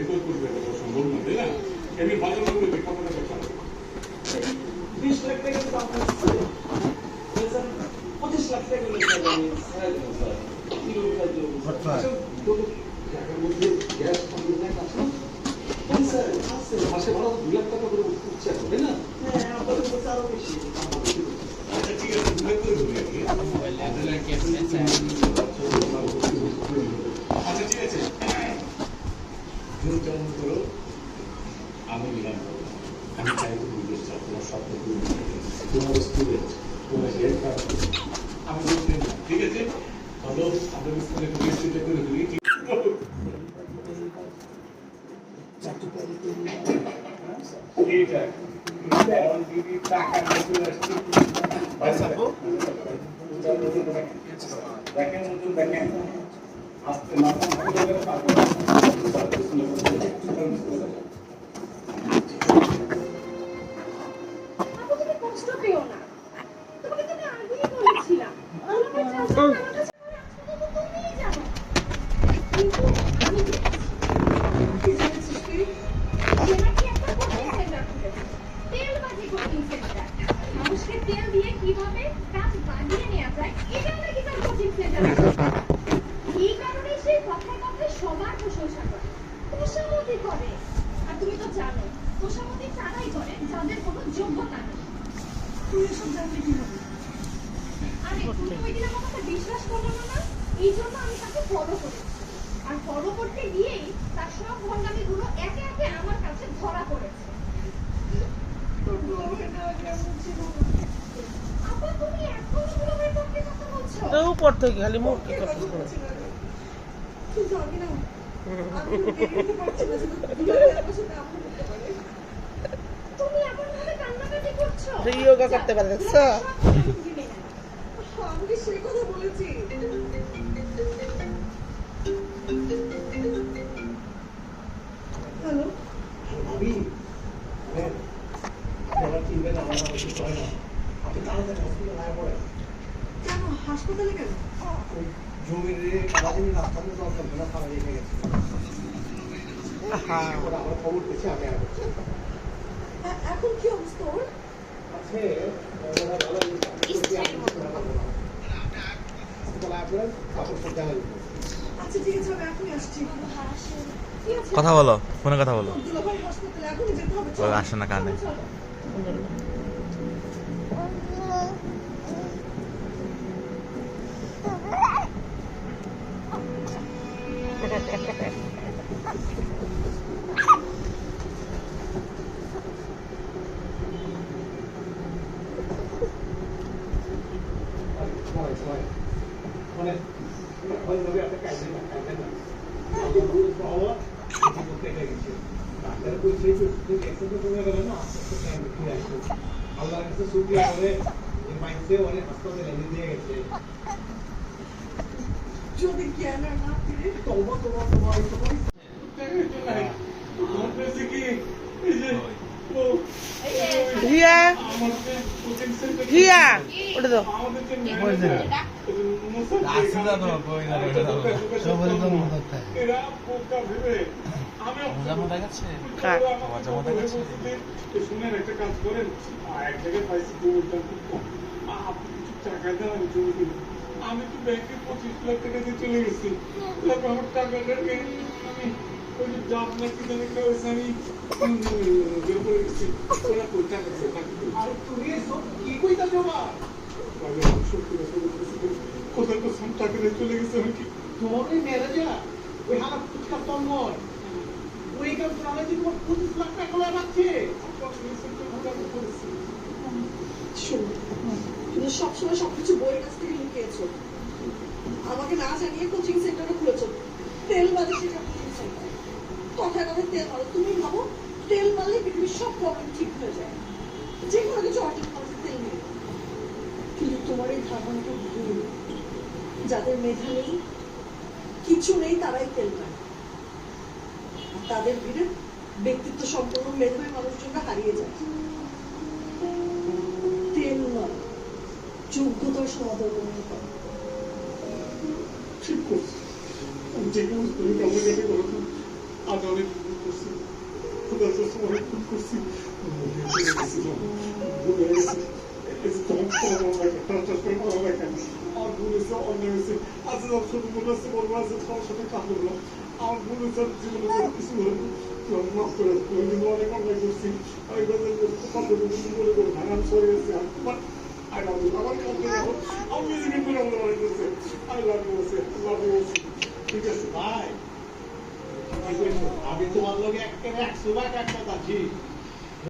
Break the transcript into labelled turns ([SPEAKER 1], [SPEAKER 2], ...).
[SPEAKER 1] Record করবে এটা সম্ভব না, তাই না? এমনি বাজার করে কতটা কথা
[SPEAKER 2] 20 লাখ টাকা তো আপনার 25 লাখ টাকা আমি স্যার টাকার মধ্যে গ্যাস কন্ডিশনার আছে স্যার আছে মাসে ভাড়া 2 লাখ টাকা করে উঠছে এখন, তাই না? হ্যাঁ আমাদের তো আরো বেশি।
[SPEAKER 1] আচ্ছা ঠিক আছে, 2 লাখ করে ধরে রাখি। আচ্ছা ঠিক আছে, জোর কেমন করো, আমি নিলাম। আমি চাই তো বিদেশ যাও, তোমার স্বপ্ন পূরণ করতে, তোমার স্টুডেন্ট, তোমার হেড খারাপ, আমি বলছি না, ঠিক আছে? হলো আমাদের স্কুলে বিএসসিটা করে দিই, ঠিক দেখেন দেখেন আস্তে মাথা
[SPEAKER 3] বিশ্বাস করলো না, এই জন্য আমি তাকে ফলো করেছি। আর ফলো করতে গিয়েই তার সব ভণ্ডামিগুলো একে একে আমার কাছে ধরা পড়েছে। আপা তুমি এখনো গুলোর পক্ষে কথা বলছো?
[SPEAKER 4] উপর থেকে খালি মুখ কথা বলছো।
[SPEAKER 3] কি জানি না, আমি দেখতে পাচ্ছি না যে দুলাভাই আমার সাথে আপনি করতে পারে। তুমি এমন ভাবে কান্নাকাটি করছো,
[SPEAKER 4] যোগা করতে পারে দেখছো?
[SPEAKER 3] আমি কি সেই কথা বলেছি? হ্যালো
[SPEAKER 2] ভাবি আমার চিনবেন আমার নাম অসুস্থ হয় না, আপনি তাড়াতাড়ি হসপিটালে আয় পড়েন।
[SPEAKER 3] কেন হাসপাতালে কেন?
[SPEAKER 2] ওই জমির কাজে রাস্তার মধ্যে অন্তর্ঘটনা খাওয়া রেখে গেছে, ওরা আমার খবর পেয়েছে, আমি আর
[SPEAKER 3] এখন কি অবস্থা ওর?
[SPEAKER 2] আছে ওরা ভালো আচ্ছা ঠিক আছে আমি এখনই আসছি।
[SPEAKER 5] কথা বলো, ফোনে কথা বলো।
[SPEAKER 3] দুলাভাই হাসপাতালে এখনই যেতে হবে।
[SPEAKER 5] আসে না কানে।
[SPEAKER 2] আল্লাহর কাছে শুকরিয়া করে এই মাইন্ডে অনেক হাসপাতালে এনে দিয়ে গেছে।
[SPEAKER 3] যদি জ্ঞান আর না ফিরে
[SPEAKER 2] তওবা তওবা তওবা
[SPEAKER 4] রিয়া রিয়া ওটা দাও।
[SPEAKER 1] শুনেন একটা কাজ করেন, এক জায়গায় পাইছি আপনি কিছু টাকা দেন, আমি জমি দিব। আমি তো ব্যাংকে 25 লাখ টাকা দিয়ে চলে গেছি, আমার টাকাটা আমি ওই যে ডাব না কি জানি খাওয়াইছি, আমি বের করে গেছি, ওরা কই টাকা দিয়ে
[SPEAKER 2] আর তুমি সব কি কইতা জমা
[SPEAKER 1] কোথায় তো সব টাকা দিয়ে চলে গেছে। আমি কি
[SPEAKER 2] তোমার ওই ম্যানেজার ওই হালা ফুচকা তন্ময় ওই কাম করে যে তোমার 25 লাখ টাকা লাগাচ্ছে।
[SPEAKER 3] তুমি সবসময় সবকিছু বইয়ের কাছ থেকে লুকিয়েছো, আমাকে না জানিয়ে কোচিং সেন্টারে খুলেছো। তেল মালে সেটা কোচিং সেন্টার, কথায় কথায় তেল মারো। তুমি ভাবো তেল মারলে পৃথিবীর সব প্রবলেম ঠিক হয়ে যায়, যে কোনো কিছু অর্জন করতে তেল নেই। কিন্তু তোমার এই ধারণাটা ভুল। যাদের মেধা নেই, কিছু নেই, তারাই তেল মারে। তাদের ভিড়ে ব্যক্তিত্ব সম্পন্ন মেধাবী মানুষজনরা হারিয়ে যায়। তেল নয়, যোগ্যতার সমাদর গ্রহণ করে।
[SPEAKER 1] ঠিক করছি, যে কোনো তুমি কেমন দেখে বলো, আজ অনেক যাওয়ার সময় ভুল করছি ভুলে গেছি আমার ভুল হয়েছে অন্যায় হয়েছে আজকে আমার সাথে মনে হচ্ছে বলবো আছে তোমার সাথে কাঁদবো না আমার ভুল হয়েছে জীবনে কিছু হয়নি মাফ করে অনেক অন্যায় করছি আমি মনে করবো ভাই আমি সরে গেছি I love you. আমার কাছে আমি নিজেকে মনে মনে করছে I love you বলছে love you বলছে ঠিক আছে
[SPEAKER 6] ভাই আমি তোমার লোক একেবারে 100 ভাগ এক কথা ঠিক